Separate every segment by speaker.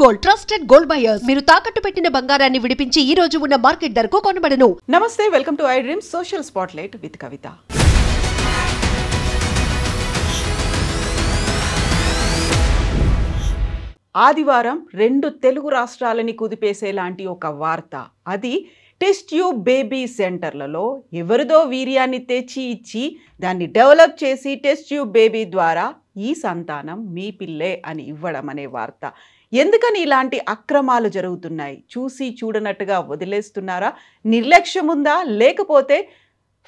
Speaker 1: Gold trusted gold buyers మీరు తాకట్టు పెట్టిన బంగారాన్ని విడిపించి ఈ రోజు ఉన్న మార్కెట్ ధరకు కొనబడను.
Speaker 2: నమస్తే, welcome to iDream social spotlight with Kavitha. ఆదివారం రెండు తెలుగు రాష్ట్రాలని కుదిపేసేలాంటి ఒక వార్త. అది టెస్ట్ ట్యూబ్ బేబీ సెంటర్లలో ఎవరిదో వీర్యాన్ని తెచ్చి ఇచ్చి దాన్ని డెవలప్ చేసి టెస్ట్ ట్యూబ్ బేబీ ద్వారా ఈ సంతానం మీ పిల్లే అని ఇవ్వడం అనే వార్త. ఎందుకని ఇలాంటి అక్రమాలు జరుగుతున్నాయి? చూసి చూడనట్టుగా వదిలేస్తున్నారా? నిర్లక్ష్యం ఉందా? లేకపోతే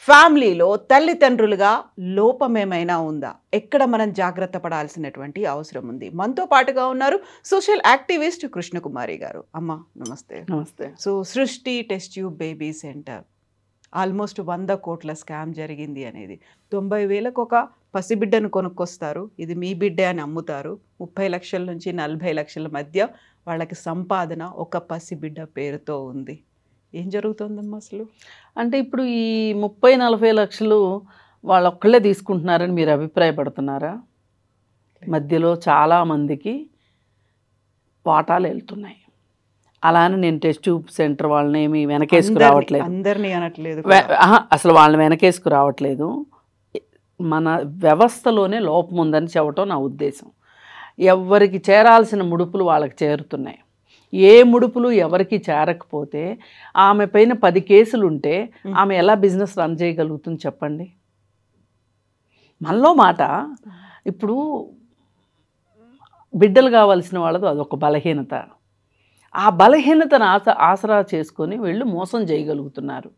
Speaker 2: ఫ్యామిలీలో తల్లిదండ్రులుగా లోపమేమైనా ఉందా? ఎక్కడ మనం జాగ్రత్త పడాల్సినటువంటి అవసరం ఉంది? మనతో పాటుగా ఉన్నారు సోషల్ యాక్టివిస్ట్ కృష్ణకుమారి గారు. అమ్మ నమస్తే.
Speaker 3: నమస్తే.
Speaker 2: సో సృష్టి test tube baby centre almost 100 కోట్ల స్కామ్ జరిగింది అనేది. 90,000కు ఒక పసిబిడ్డను కొనుక్కొస్తారు, ఇది మీ బిడ్డే అని అమ్ముతారు. 30 లక్షల నుంచి 40 లక్షల మధ్య వాళ్ళకి సంపాదన ఒక పసిబిడ్డ పేరుతో ఉంది. ఏం జరుగుతుందమ్మా అసలు?
Speaker 3: అంటే ఇప్పుడు ఈ 30-40 లక్షలు వాళ్ళొక్కళ్ళే తీసుకుంటున్నారని మీరు అభిప్రాయపడుతున్నారా? మధ్యలో చాలామందికి వాటాలు వెళ్తున్నాయి. అలానే నేను టెస్ట్ ట్యూబ్ సెంటర్ వాళ్ళని ఏమి వెనకేసుకు రావట్లేదు,
Speaker 2: అందరినీ అనట్లేదు,
Speaker 3: అసలు వాళ్ళని వెనకేసుకు రావట్లేదు. మన వ్యవస్థలోనే లోపం ఉందని చెప్పటం నా ఉద్దేశం. ఎవరికి చేరాల్సిన ముడుపులు వాళ్ళకి చేరుతున్నాయి. ఏ ముడుపులు ఎవరికి చేరకపోతే ఆమె పైన 10 కేసులు ఉంటే ఆమె ఎలా బిజినెస్ రన్ చేయగలుగుతుంది చెప్పండి? మనలో మాట. ఇప్పుడు బిడ్డలు కావాల్సిన వాళ్ళది అదొక బలహీనత. ఆ బలహీనతను ఆసరా చేసుకొని వీళ్ళు మోసం చేయగలుగుతున్నారు.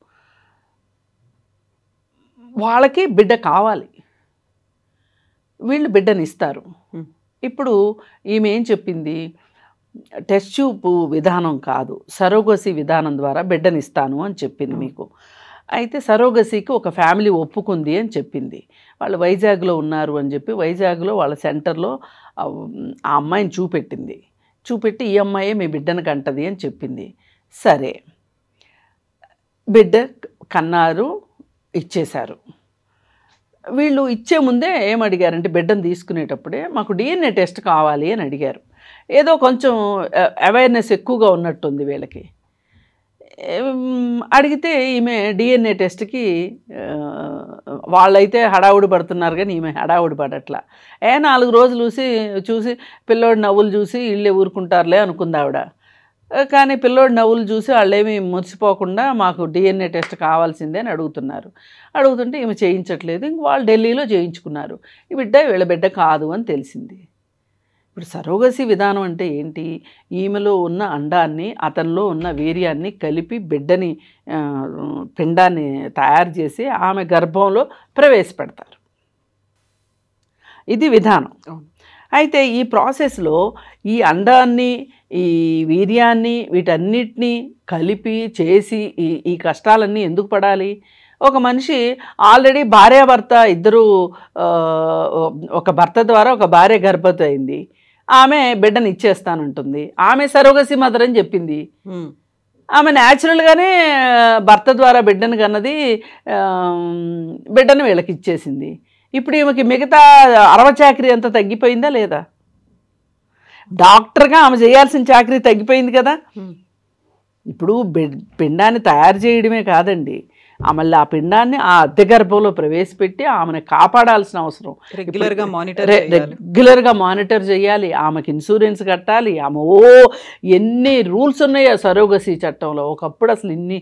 Speaker 3: వాళ్ళకి బిడ్డ కావాలి, వీళ్ళు బిడ్డని ఇస్తారు. ఇప్పుడు ఈమె ఏం చెప్పింది? టెస్ట్ ట్యూబ్ విధానం కాదు, సరోగసీ విధానం ద్వారా బిడ్డని ఇస్తాను అని చెప్పింది మీకు. అయితే సరోగసీకి ఒక ఫ్యామిలీ ఒప్పుకుంది అని చెప్పింది. వాళ్ళు వైజాగ్లో ఉన్నారు అని చెప్పి వైజాగ్లో వాళ్ళ సెంటర్లో ఆ అమ్మాయిని చూపెట్టి ఈ అమ్మాయే మీ బిడ్డను కంటది అని చెప్పింది. సరే, బిడ్డ కన్నారు, ఇచ్చేశారు. వీళ్ళు ఇచ్చే ముందే ఏమడిగారంటే బిడ్డను తీసుకునేటప్పుడే మాకు డిఎన్ఏ టెస్ట్ కావాలి అని అడిగారు. ఏదో కొంచెం అవేర్నెస్ ఎక్కువగా ఉన్నట్టుంది వీళ్ళకి. అడిగితే ఈమె డిఎన్ఏ టెస్ట్కి వాళ్ళైతే హడావుడి పడుతున్నారు, కానీ ఈమె హడావుడి పడట్లా. 4 రోజులు చూసి పిల్లోడి నవ్వులు చూసి వీళ్ళే ఊరుకుంటారులే అనుకుంది ఆవిడ. కానీ పిల్లోడి నవ్వులు చూసి వాళ్ళేమీ మురిసిపోకుండా మాకు డిఎన్ఏ టెస్ట్ కావాల్సిందే అని అడుగుతుంటే ఈమె చేయించట్లేదు. ఇంక వాళ్ళు ఢిల్లీలో చేయించుకున్నారు. ఈ బిడ్డ వీళ్ళ బిడ్డ కాదు అని తెలిసింది. ఇప్పుడు సరోగసీ విధానం అంటే ఏంటి? ఈమెలో ఉన్న అండాన్ని అతనిలో ఉన్న వీర్యాన్ని కలిపి బిడ్డని పిండాన్ని తయారు చేసి ఆమె గర్భంలో ప్రవేశపెడతారు. ఇది విధానం. అయితే ఈ ప్రాసెస్లో ఈ అండాన్ని, ఈ వీర్యాన్ని, వీటన్నిటినీ కలిపి చేసి ఈ కష్టాలన్నీ ఎందుకు పడాలి? ఒక మనిషి ఆల్రెడీ భార్యాభర్త ఇద్దరు, ఒక భర్త ద్వారా ఒక భార్య గర్భవతి అయింది, ఆమె బిడ్డను ఇచ్చేస్తానంటుంది. ఆమె సరోగసీ మదర్ అని చెప్పింది. ఆమె న్యాచురల్గానే భర్త ద్వారా బిడ్డను కన్నది, బిడ్డను వీళ్ళకి ఇచ్చేసింది. ఇప్పుడు ఈమెకి మిగతా 60 చాకరీ అంతా తగ్గిపోయిందా లేదా? డాక్టర్గా ఆమె చేయాల్సిన చాకరీ తగ్గిపోయింది కదా. ఇప్పుడు పిండాన్ని తయారు చేయడమే కాదండి, మళ్ళీ ఆ పిండాన్ని ఆ అద్దె గర్భంలో ప్రవేశపెట్టి ఆమెను కాపాడాల్సిన అవసరం. రెగ్యులర్గా మానిటర్ చేయాలి, ఆమెకి ఇన్సూరెన్స్ కట్టాలి. ఆమె ఎన్ని రూల్స్ ఉన్నాయో సరోగసీ చట్టంలో. ఒకప్పుడు అసలు ఇన్ని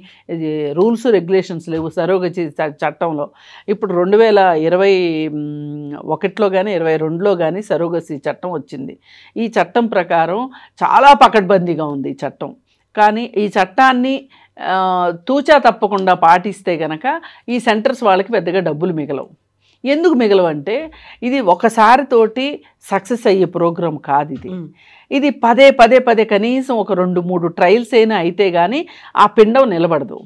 Speaker 3: రూల్స్ రెగ్యులేషన్స్ లేవు సరోగసీ చట్టంలో. ఇప్పుడు 2021లో కానీ 2022లో కానీ సరోగసీ చట్టం వచ్చింది. ఈ చట్టం ప్రకారం చాలా పకడ్బందీగా ఉంది ఈ చట్టం. కానీ ఈ చట్టాన్ని తూచా తప్పకుండా పాటిస్తే కనుక ఈ సెంటర్స్ వాళ్ళకి పెద్దగా డబ్బులు మిగలవు. ఎందుకు మిగలవంటే ఇది ఒకసారితోటి సక్సెస్ అయ్యే ప్రోగ్రాం కాదు. ఇది పదే కనీసం ఒక 2-3 ట్రయల్స్ అయినా అయితే కానీ ఆ పిండం నిలబడదు.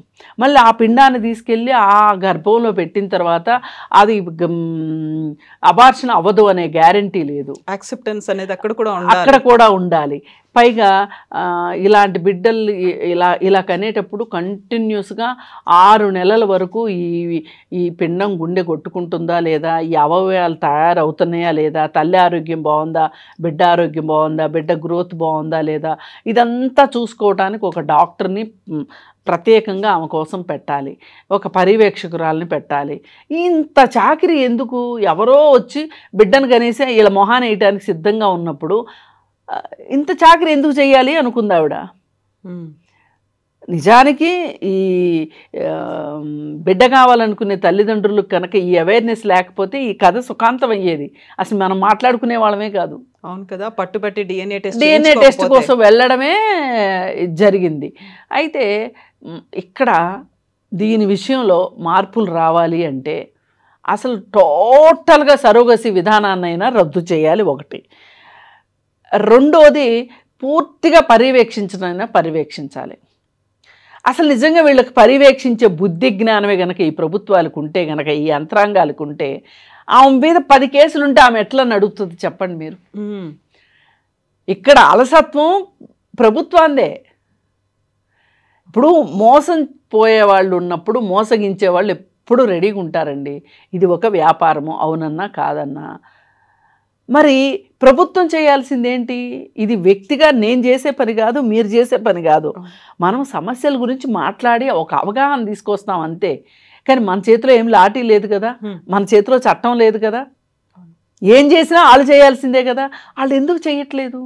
Speaker 3: మళ్ళీ ఆ పిండాన్ని తీసుకెళ్ళి ఆ గర్భంలో పెట్టిన తర్వాత అది అబార్షన్ అవ్వదు అనే గ్యారంటీ లేదు.
Speaker 2: యాక్సెప్టెన్స్ అనేది అక్కడ కూడా ఉండాలి.
Speaker 3: పైగా ఇలాంటి బిడ్డలు ఇలా కనేటప్పుడు కంటిన్యూస్గా 6 నెలల వరకు ఈ పిండం గుండె కొట్టుకుంటుందా లేదా, ఈ అవయవాలు తయారవుతున్నాయా లేదా, తల్లి ఆరోగ్యం బాగుందా, బిడ్డ ఆరోగ్యం బాగుందా, బిడ్డ గ్రోత్ బాగుందా లేదా, ఇదంతా చూసుకోవడానికి ఒక డాక్టర్ని ప్రత్యేకంగా ఆమె కోసం పెట్టాలి, ఒక పర్యవేక్షకురాలని పెట్టాలి. ఇంత చాకిరి ఎందుకు? ఎవరో వచ్చి బిడ్డను కనేసి వీళ్ళ మొహాన్ని వేయటానికి సిద్ధంగా ఉన్నప్పుడు ఇంత చాకిరి ఎందుకు చేయాలి అనుకుంది ఆవిడ. నిజానికి ఈ బిడ్డ కావాలనుకునే తల్లిదండ్రులకు కనుక ఈ అవేర్నెస్ లేకపోతే ఈ కథ సుఖాంతం అయ్యేది. అసలు మనం మాట్లాడుకునే వాళ్ళమే కాదు.
Speaker 2: అవును కదా, పట్టుబట్టి డిఎన్ఏ
Speaker 3: టెస్ట్ కోసం వెళ్ళడమే జరిగింది. అయితే ఇక్కడ దీని విషయంలో మార్పులు రావాలి అంటే అసలు టోటల్గా సరోగసి విధానాన్నైనా రద్దు చేయాలి ఒకటి. రెండోది పూర్తిగా పర్యవేక్షించాలి. అసలు నిజంగా వీళ్ళకి పర్యవేక్షించే బుద్ధి జ్ఞానమే కనుక ఈ ప్రభుత్వాలకు ఉంటే, కనుక ఈ యంత్రాంగాలకు ఉంటే, ఆమె మీద 10 కేసులుంటే ఆమె ఎట్లా నడుపుతుంది చెప్పండి మీరు. ఇక్కడ అలసత్వం ప్రభుత్వాందే. ఇప్పుడు మోసం పోయేవాళ్ళు ఉన్నప్పుడు మోసగించే వాళ్ళు ఎప్పుడు రెడీగా ఉంటారండి. ఇది ఒక వ్యాపారము, అవునన్నా కాదన్నా. మరి ప్రభుత్వం చేయాల్సిందేంటి? ఇది వ్యక్తిగా నేను చేసే పని కాదు, మీరు చేసే పని కాదు. మనం సమస్యల గురించి మాట్లాడి ఒక అవగాహన తీసుకొస్తాం అంతే. కానీ మన చేతిలో ఏం లాఠీ లేదు కదా, మన చేతిలో చట్టం లేదు కదా. ఏం చేసినా వాళ్ళు చేయాల్సిందే కదా. వాళ్ళు ఎందుకు చేయట్లేదు?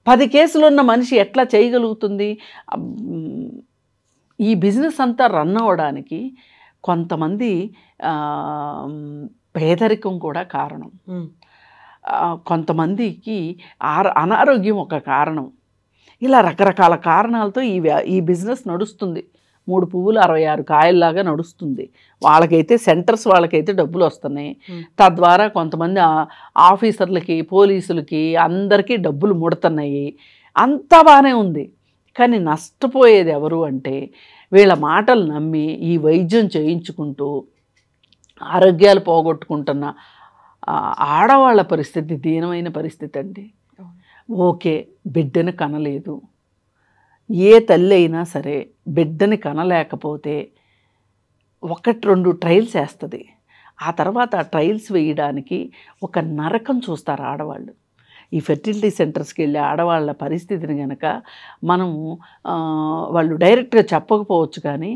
Speaker 3: 10 కేసులు ఉన్న మనిషి ఎట్లా చేయగలుగుతుంది? ఈ బిజినెస్ అంతా రన్ అవ్వడానికి కొంతమంది పేదరికం కూడా కారణం, కొంతమందికి అనారోగ్యం ఒక కారణం. ఇలా రకరకాల కారణాలతో ఈ బిజినెస్ నడుస్తుంది. 3 పువ్వులు 66 కాయల్లాగా నడుస్తుంది. వాళ్ళకైతే సెంటర్స్ వాళ్ళకైతే డబ్బులు వస్తున్నాయి. తద్వారా కొంతమంది ఆఫీసర్లకి, పోలీసులకి అందరికీ డబ్బులు ముడుతున్నాయి. అంతా బాగానే ఉంది. కానీ నష్టపోయేది ఎవరు అంటే వీళ్ళ మాటలు నమ్మి ఈ వైద్యం చేయించుకుంటూ ఆరోగ్యాలు పోగొట్టుకుంటున్న ఆడవాళ్ళ పరిస్థితి దీనమైన పరిస్థితి అండి. ఓకే, బిడ్డను కనలేదు. ఏ తల్లి అయినా సరే బిడ్డని కనలేకపోతే 1-2 ట్రయల్స్ వేస్తుంది. ఆ తర్వాత ఆ ట్రయల్స్ వేయడానికి ఒక నరకం చూస్తారు ఆడవాళ్ళు. ఈ ఫెర్టిలిటీ సెంటర్స్కి వెళ్ళే ఆడవాళ్ళ పరిస్థితిని కనుక మనము వాళ్ళు డైరెక్ట్గా చెప్పకపోవచ్చు, కానీ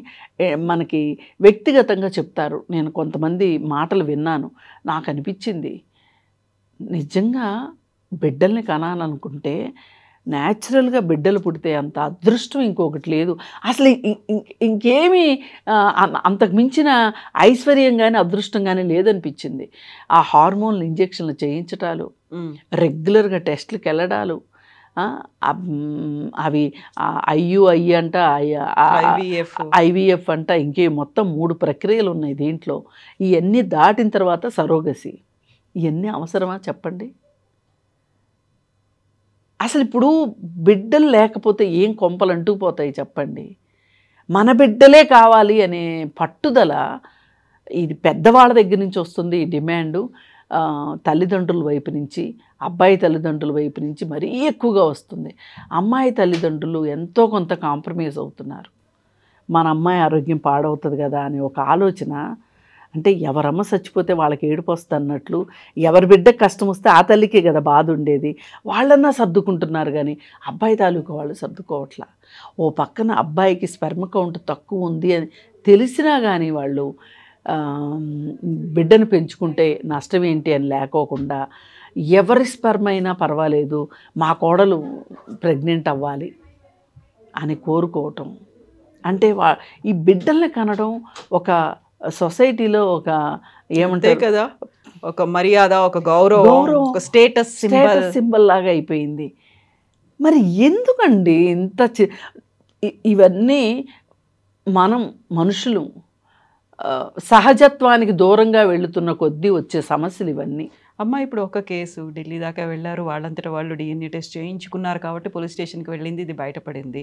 Speaker 3: మనకి వ్యక్తిగతంగా చెప్తారు. నేను కొంతమంది మాటలు విన్నాను, నాకు అనిపించింది నిజంగా బిడ్డల్ని కనాలనుకుంటే న్యాచురల్గా బిడ్డలు పుడితే అంత అదృష్టం ఇంకొకటి లేదు. అసలు ఇంకేమీ అంతకు మించిన ఐశ్వర్యం కానీ అదృష్టం కానీ లేదనిపించింది. ఆ హార్మోన్లు ఇంజెక్షన్లు చేయించటాలు, రెగ్యులర్గా టెస్టులకు వెళ్ళడాలు, అవి IUI అంట, IVF అంట, ఇంకే మొత్తం 3 ప్రక్రియలు ఉన్నాయి దీంట్లో. ఇవన్నీ దాటిన తర్వాత సరోగసి. ఇవన్నీ అవసరమా చెప్పండి? అసలు ఇప్పుడు బిడ్డలు లేకపోతే ఏం కొంపలు అంటుకుపోతాయి చెప్పండి? మన బిడ్డలే కావాలి అనే పట్టుదల ఇది పెద్దవాళ్ళ దగ్గర నుంచి వస్తుంది. ఈ డిమాండు తల్లిదండ్రుల వైపు నుంచి, అబ్బాయి తల్లిదండ్రుల వైపు నుంచి మరీ ఎక్కువగా వస్తుంది. అమ్మాయి తల్లిదండ్రులు ఎంతో కొంత కాంప్రమైజ్ అవుతున్నారు. మన అమ్మాయి ఆరోగ్యం పాడవుతుంది కదా అనే ఒక ఆలోచన. అంటే ఎవరమ్మ చచ్చిపోతే వాళ్ళకి ఏడుపు వస్తుంది అన్నట్లు, ఎవరి బిడ్డకు కష్టం వస్తే ఆ తల్లికే కదా బాధ ఉండేది. వాళ్ళన్నా సర్దుకుంటున్నారు, కానీ అబ్బాయి తాలూకు వాళ్ళు సర్దుకోవట్లా. ఓ పక్కన అబ్బాయికి స్పెర్మ్ కౌంట్ తక్కువ ఉంది అని తెలిసినా కానీ వాళ్ళు బిడ్డను పెంచుకుంటే నష్టం ఏంటి అని లేకోకుండా ఎవరి స్పెర్మ్ అయినా పర్వాలేదు, మా కోడలు ప్రెగ్నెంట్ అవ్వాలి అని కోరుకోవటం. అంటే ఈ బిడ్డల్ని కనడం ఒక సొసైటీలో ఒక ఏమంటారు కదా,
Speaker 2: ఒక మర్యాద, ఒక గౌరవం, ఒక స్టేటస్
Speaker 3: సింబల్ లాగా అయిపోయింది. మరి ఎందుకండి ఇంత ఇవన్నీ? మనం మనుషులు సహజత్వానికి దూరంగా వెళుతున్న కొద్దీ వచ్చే సమస్యలు ఇవన్నీ.
Speaker 2: అమ్మ ఇప్పుడు ఒక కేసు ఢిల్లీ దాకా వెళ్ళారు, వాళ్ళంతటా వాళ్ళు DNA టెస్ట్ చేయించుకున్నారు కాబట్టి పోలీస్ స్టేషన్కి వెళ్ళింది, ఇది బయటపడింది.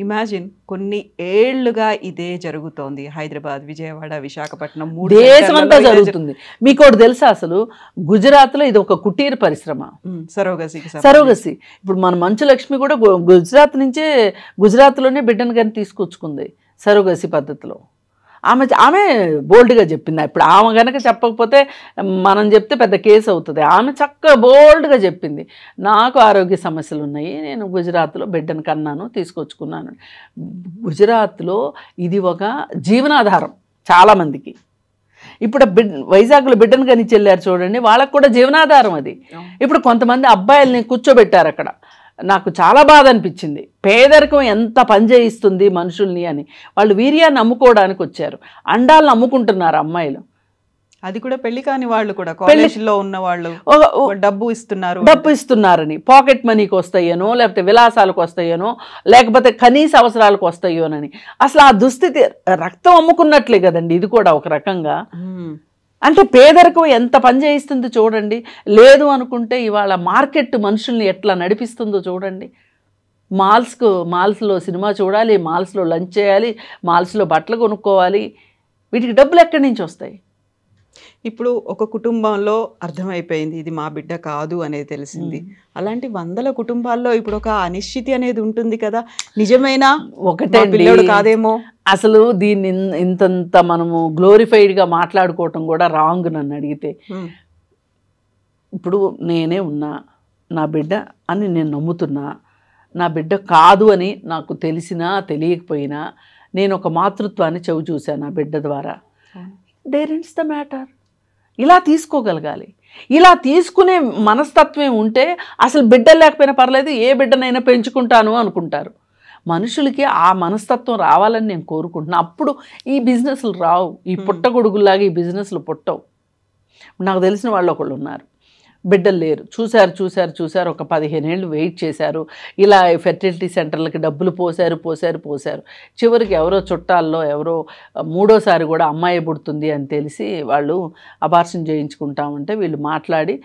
Speaker 2: ఇమాజిన్ కొన్ని ఏళ్లుగా ఇదే జరుగుతోంది. హైదరాబాద్, విజయవాడ, విశాఖపట్నం 3
Speaker 3: దేశమంతా
Speaker 2: సెంటర్లలో ఇదే
Speaker 3: జరుగుతుంది. మీకు ఒకటి తెలుసా, అసలు గుజరాత్లో ఇది ఒక కుటీర పరిశ్రమ,
Speaker 2: సరోగసికి
Speaker 3: సరోగసి. ఇప్పుడు మన మంచు లక్ష్మి కూడా గుజరాత్ నుంచే, గుజరాత్లోనే బిడ్డను కానీ తీసుకొచ్చుకుంది సరోగసి పద్ధతిలో. ఆమె బోల్డ్గా చెప్పింది. ఇప్పుడు ఆమె కనుక చెప్పకపోతే మనం చెప్తే పెద్ద కేసు అవుతుంది. ఆమె చక్కగా బోల్డ్గా చెప్పింది, నాకు ఆరోగ్య సమస్యలు ఉన్నాయి, నేను గుజరాత్లో బిడ్డను కన్నాను, తీసుకొచ్చుకున్నాను. గుజరాత్లో ఇది ఒక జీవనాధారం చాలామందికి. ఇప్పుడు వైజాగ్లో బిడ్డను కానీ చెల్లారు చూడండి, వాళ్ళకు కూడా జీవనాధారం అది. ఇప్పుడు కొంతమంది అబ్బాయిల్ని కూర్చోబెట్టారు అక్కడ, నాకు చాలా బాధ అనిపించింది. పేదరికం ఎంత పని చేయిస్తుంది మనుషుల్ని అని. వాళ్ళు వీర్యాన్ని అమ్ముకోవడానికి వచ్చారు, అండాలను అమ్ముకుంటున్నారు అమ్మాయిలు.
Speaker 2: అది కూడా పెళ్లి కాని వాళ్ళు కూడా, కాలేజీలో ఉన్న వాళ్ళు డబ్బు
Speaker 3: ఇస్తున్నారని, పాకెట్ మనీకి వస్తాయేనో, లేకపోతే విలాసాలకు వస్తాయేనో, లేకపోతే కనీస అవసరాలకు వస్తాయోనని. అసలు ఆ దుస్థితి, రక్తం అమ్ముకున్నట్లే కదండి ఇది కూడా ఒక రకంగా. అంటే పేదరికం ఎంత పని చేయిస్తుందో చూడండి. లేదు అనుకుంటే ఇవాళ మార్కెట్ మనుషుల్ని ఎట్లా నడిపిస్తుందో చూడండి. మాల్స్లో సినిమా చూడాలి, మాల్స్లో లంచ్ చేయాలి, మాల్స్లో బట్టలు కొనుక్కోవాలి. వీటికి డబ్బులు ఎక్కడి నుంచి వస్తాయి?
Speaker 2: ఇప్పుడు ఒక కుటుంబంలో అర్థమైపోయింది ఇది మా బిడ్డ కాదు అనేది తెలిసింది. అలాంటి వందల కుటుంబాల్లో ఇప్పుడు ఒక అనిశ్చితి అనేది ఉంటుంది కదా, నిజమైనా
Speaker 3: ఒకటే
Speaker 2: పిల్లడు కాదేమో.
Speaker 3: అసలు దీన్ని ఇంతంత మనము గ్లోరిఫైడ్గా మాట్లాడుకోవటం కూడా రాంగ్ నన్ను అడిగితే. ఇప్పుడు నేనే ఉన్నా, నా బిడ్డ అని నేను నమ్ముతున్నా, నా బిడ్డ కాదు అని నాకు తెలిసినా తెలియకపోయినా నేను ఒక మాతృత్వాన్ని చవి చూశాను నా బిడ్డ ద్వారా. There ends the matter. ఇలా తీసుకోగలగాలి. ఇలా తీసుకునే మనస్తత్వం ఉంటే అసలు బిడ్డలు లేకపోయినా పర్లేదు, ఏ బిడ్డనైనా పెంచుకుంటాను అనుకుంటారు. మనుషులకి ఆ మనస్తత్వం రావాలని నేను కోరుకుంటున్నాను. అప్పుడు ఈ బిజినెస్లు రావు, ఈ పుట్టగొడుగులాగా ఈ బిజినెస్లు పుట్టవు. నాకు తెలిసిన వాళ్ళు ఒకళ్ళు ఉన్నారు, బిడ్డలు లేరు, చూశారు ఒక 15 ఏళ్ళు వెయిట్ చేశారు. ఇలా ఫెర్టిలిటీ సెంటర్లకి డబ్బులు పోసారు. చివరికి ఎవరో చుట్టాల్లో ఎవరో మూడోసారి కూడా అమ్మాయి పుడుతుంది అని తెలిసి వాళ్ళు అబార్షన్ చేయించుకుంటామంటే వీళ్ళు మాట్లాడి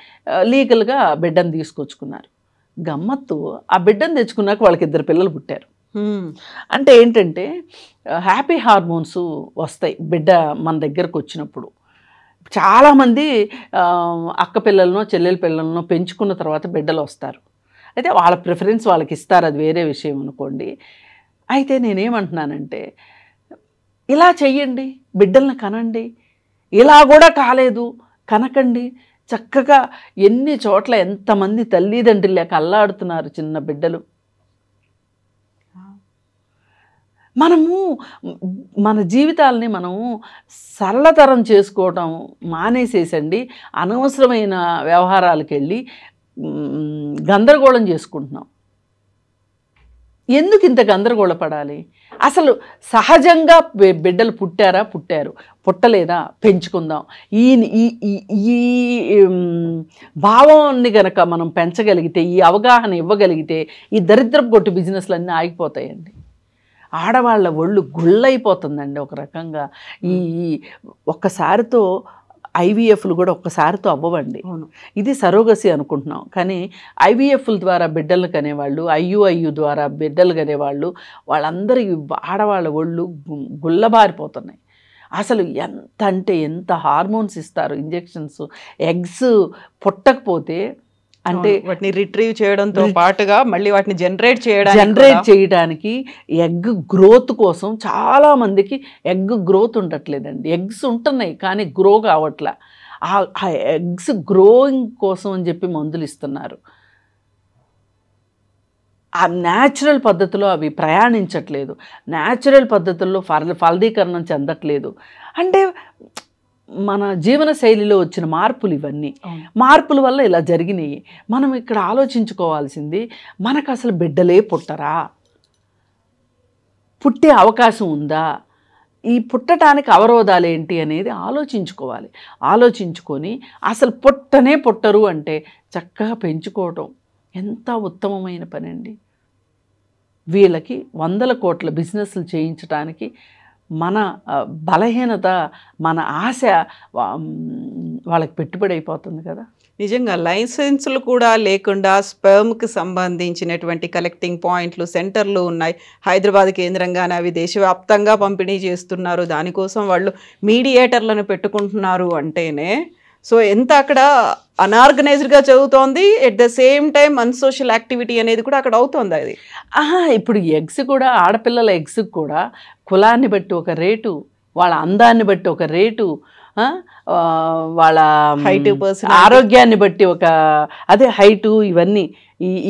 Speaker 3: లీగల్గా బిడ్డను తీసుకొచ్చుకున్నారు. గమ్మత్తు, ఆ బిడ్డను తెచ్చుకున్నాక వాళ్ళకి 2 పిల్లలు పుట్టారు. అంటే ఏంటంటే హ్యాపీ హార్మోన్స్ వస్తాయి బిడ్డ మన దగ్గరకు వచ్చినప్పుడు. చాలామంది అక్క పిల్లలను చెల్లెల పిల్లలను పెంచుకున్న తర్వాత బిడ్డలు వస్తారు. అయితే వాళ్ళ ప్రిఫరెన్స్ వాళ్ళకి ఇస్తారు, అది వేరే విషయం అనుకోండి. అయితే నేనేమంటున్నానంటే ఇలా చెయ్యండి, బిడ్డలను కనండి. ఇలా కూడా కాలేదు కనకండి. చక్కగా ఎన్ని చోట్ల ఎంతమంది తల్లిదండ్రులు లేక అల్లాడుతున్నారు చిన్న బిడ్డలు. మనము మన జీవితాలని మనము సరళతరం చేసుకోవటం మానేసేసండి, అనవసరమైన వ్యవహారాలకు వెళ్ళి గందరగోళం చేసుకుంటున్నాం. ఎందుకు ఇంత గందరగోళపడాలి? అసలు సహజంగా బిడ్డలు పుట్టారు, పుట్టలేదా, పెంచుకుందాం. ఈ భావాన్ని కనుక మనం పెంచగలిగితే, ఈ అవగాహన ఇవ్వగలిగితే ఈ దరిద్రపు కొట్టు బిజినెస్లన్నీ ఆగిపోతాయండి. ఆడవాళ్ళ ఒళ్ళు గుళ్ళైపోతుందండి ఒక రకంగా. ఈ ఒక్కసారితో ఐవీఎఫ్లు కూడా ఒక్కసారితో అవ్వవండి. ఇది సరోగసి అనుకుంటున్నాం, కానీ ఐవీఎఫ్ల ద్వారా బిడ్డలు కనేవాళ్ళు, ఐయుఐయు ద్వారా బిడ్డలు కనేవాళ్ళు, వాళ్ళందరికీ ఆడవాళ్ళ ఒళ్ళు గుల్లబారిపోతున్నాయి. అసలు ఎంత అంటే ఎంత హార్మోన్స్ ఇస్తారు, ఇంజెక్షన్స్. ఎగ్స్ పుట్టకపోతే అంటే
Speaker 2: వాటిని రిట్రీవ్ చేయడంతో పాటుగా మళ్ళీ వాటిని జనరేట్
Speaker 3: చేయడానికి ఎగ్ గ్రోత్ కోసం చాలామందికి ఎగ్ గ్రోత్ ఉండట్లేదండి. ఎగ్స్ ఉంటున్నాయి కానీ గ్రో కావట్లే. ఆ ఎగ్స్ గ్రోయింగ్ కోసం అని చెప్పి మందులు ఇస్తున్నారు. ఆ న్యాచురల్ పద్ధతిలో అవి ప్రయాణించట్లేదు, న్యాచురల్ పద్ధతుల్లో ఫలదీకరణం చెందట్లేదు. అంటే మన జీవన శైలిలో వచ్చిన మార్పులు ఇవన్నీ. మార్పుల వల్ల ఇలా జరిగినాయి. మనం ఇక్కడ ఆలోచించుకోవాల్సింది, మనకు అసలు బిడ్డలే పుట్టరా, పుట్టే అవకాశం ఉందా, ఈ పుట్టడానికి అవరోధాలు ఏంటి అనేది ఆలోచించుకోవాలి. ఆలోచించుకొని అసలు పుట్టరు అంటే చక్కగా పెంచుకోవటం ఎంత ఉత్తమమైన పని అండి. వీళ్ళకి 100 కోట్ల బిజినెస్లు చేయించడానికి మన బలహీనత, మన ఆశ వాళ్ళకి పెట్టుబడి అయిపోతుంది కదా.
Speaker 2: నిజంగా లైసెన్సులు కూడా లేకుండా స్పెర్మ్కి సంబంధించినటువంటి కలెక్టింగ్ పాయింట్లు, సెంటర్లు ఉన్నాయి. హైదరాబాద్ కేంద్రంగానే అవి దేశవ్యాప్తంగా పంపిణీ చేస్తున్నారు. దానికోసం వాళ్ళు మీడియేటర్లను పెట్టుకుంటున్నారు అంటేనే సో ఎంత అక్కడ అనార్గనైజ్డ్గా చదువుతోంది. At the same time unsocial activity అనేది కూడా అక్కడ అవుతుంది. అది
Speaker 3: ఇప్పుడు ఎగ్స్ కూడా, ఆడపిల్లల ఎగ్స్ కూడా కులాన్ని బట్టి ఒక రేటు, వాళ్ళ అందాన్ని బట్టి ఒక రేటు, వాళ్ళ
Speaker 2: హైట్,
Speaker 3: ఆరోగ్యాన్ని బట్టి ఒక అదే హైటు, ఇవన్నీ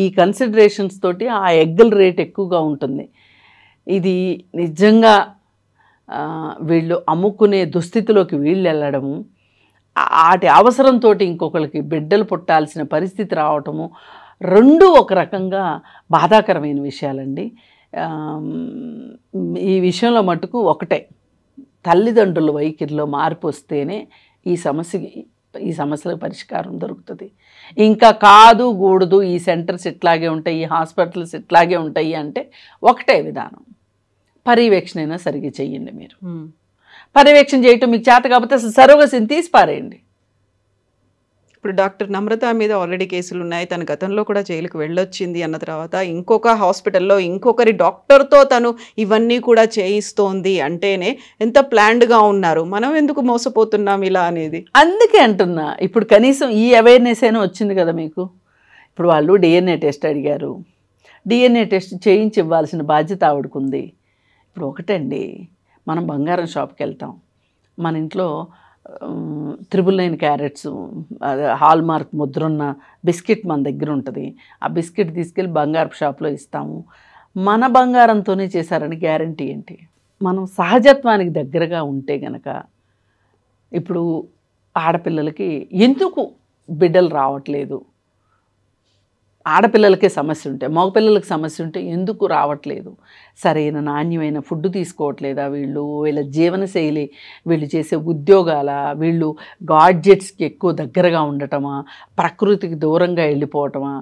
Speaker 3: ఈ కన్సిడరేషన్స్ తోటి ఆ ఎగ్గుల రేట్ ఎక్కువగా ఉంటుంది. ఇది నిజంగా వీళ్ళు అమ్ముకునే దుస్థితిలోకి వీళ్ళు వెళ్ళడము, వాటి అవసరంతో ఇంకొకరికి బిడ్డలు పుట్టాల్సిన పరిస్థితి రావటము, రెండు ఒక రకంగా బాధాకరమైన విషయాలండి. ఈ విషయంలో మటుకు ఒకటే, తల్లిదండ్రుల వైఖరిలో మార్పు వస్తేనే ఈ సమస్యలకు పరిష్కారం దొరుకుతుంది. ఇంకా కాదు కూడదు, ఈ సెంటర్స్ ఇట్లాగే ఉంటాయి, ఈ హాస్పిటల్స్ ఇట్లాగే ఉంటాయి అంటే ఒకటే విధానం, పర్యవేక్షణ అయినా సరిగ్గా చెయ్యండి. మీరు పర్యవేక్షణ చేయటం మీకు చేత కాకపోతే అసలు సరోగసిని తీసి పారేయండి.
Speaker 2: ఇప్పుడు డాక్టర్ నమ్రత మీద ఆల్రెడీ కేసులు ఉన్నాయి. తన గతంలో కూడా జైలుకు వెళ్ళొచ్చింది అన్న తర్వాత ఇంకొక హాస్పిటల్లో ఇంకొకరి డాక్టర్తో తను ఇవన్నీ కూడా చేయిస్తోంది అంటేనే ఎంత ప్లాన్డ్గా ఉన్నారు. మనం ఎందుకు మోసపోతున్నాం ఇలా అనేది.
Speaker 3: అందుకే అంటున్నా, ఇప్పుడు కనీసం ఈ అవేర్నెస్ అయినా వచ్చింది కదా మీకు. ఇప్పుడు వాళ్ళు డిఎన్ఏ టెస్ట్ అడిగారు, డిఎన్ఏ టెస్ట్ చేయించి ఇవ్వాల్సిన బాధ్యత ఆవిడకుంది. ఇప్పుడు ఒకటండి, మనం బంగారం షాప్కి వెళ్తాం, మన ఇంట్లో 999 క్యారెట్స్ హాల్ మార్క్ ముద్రున్న బిస్కెట్ మన దగ్గర ఉంటుంది. ఆ బిస్కెట్ తీసుకెళ్ళి బంగారపు షాప్లో ఇస్తాము. మన బంగారంతోనే చేశారని గ్యారంటీ ఏంటి? మనం సహజత్వానికి దగ్గరగా ఉంటే గనక, ఇప్పుడు ఆడపిల్లలకి ఎందుకు బిడ్డలు రావట్లేదు, ఆడపిల్లలకే సమస్య ఉంటే, మగపిల్లలకి సమస్య ఉంటే ఎందుకు రావట్లేదు? సరైన నాణ్యమైన ఫుడ్ తీసుకోవట్లేదా వీళ్ళ జీవనశైలి, వీళ్ళు చేసే ఉద్యోగాల, వీళ్ళు గాడ్జెట్స్కి ఎక్కువ దగ్గరగా ఉండటమా, ప్రకృతికి దూరంగా వెళ్ళిపోవటమా,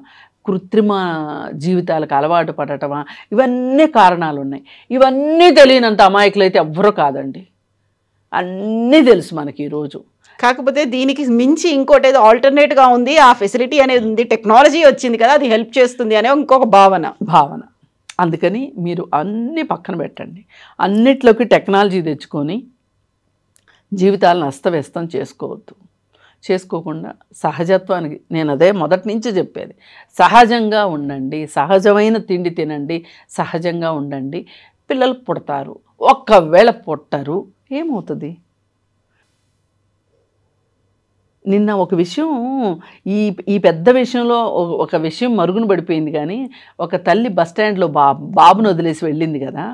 Speaker 3: కృత్రిమ జీవితాలకు అలవాటు పడటమా, ఇవన్నీ కారణాలు ఉన్నాయి. ఇవన్నీ తెలియనంత అమాయకులు అయితే ఎవ్వరూ కాదండి, అన్నీ తెలుసు మనకి ఈరోజు.
Speaker 2: కాకపోతే దీనికి మించి ఇంకోటి ఏదో ఆల్టర్నేట్గా ఉంది, ఆ ఫెసిలిటీ అనేది ఉంది, టెక్నాలజీ వచ్చింది కదా, అది హెల్ప్ చేస్తుంది అనే ఇంకొక భావన.
Speaker 3: అందుకని మీరు అన్నీ పక్కన పెట్టండి, అన్నిట్లోకి టెక్నాలజీ తెచ్చుకొని జీవితాలను అస్తవ్యస్తం చేసుకోకుండా సహజత్వానికి, నేను అదే మొదటి నుంచి చెప్పేది, సహజంగా ఉండండి, సహజమైన తిండి తినండి, సహజంగా ఉండండి. పిల్లలు పుడతారు, ఒక్కవేళ పుట్టరు ఏమవుతుంది? నిన్న ఒక విషయం, ఈ పెద్ద విషయంలో ఒక విషయం మరుగున పడిపోయింది. కానీ ఒక తల్లి బస్టాండ్లో బాబును వదిలేసి వెళ్ళింది కదా.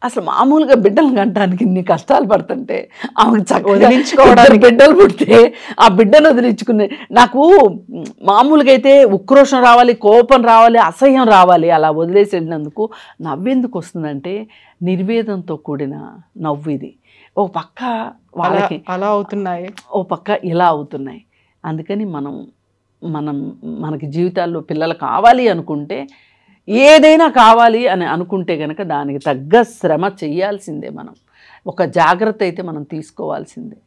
Speaker 3: అసలు మామూలుగా బిడ్డలు కంటానికి ఇన్ని కష్టాలు పడుతుంటే ఆమెకు వదిలించుకోవడానికి బిడ్డలు పుడితే ఆ బిడ్డను వదిలించుకునే, నాకు మామూలుగా అయితే ఉక్రోషం రావాలి, కోపం రావాలి, అసహ్యం రావాలి. అలా వదిలేసి వెళ్ళినందుకు నవ్వెందుకు వస్తుందంటే నిర్వేదంతో కూడిన నవ్వు ఇది. ఓ పక్క వాళ్ళకి
Speaker 2: అలా అవుతున్నాయి,
Speaker 3: ఓ పక్క ఇలా అవుతున్నాయి. అందుకని మనకి జీవితాల్లో పిల్లలు కావాలి అనుకుంటే, ఏదైనా కావాలి అని అనుకుంటే కనుక దానికి తగ్గ శ్రమ చెయ్యాల్సిందే. మనం ఒక జాగ్రత్త అయితే మనం తీసుకోవాల్సిందే.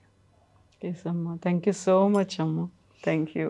Speaker 2: ఎస్ అమ్మా, థ్యాంక్ యూ సో మచ్ అమ్మ, థ్యాంక్ యూ.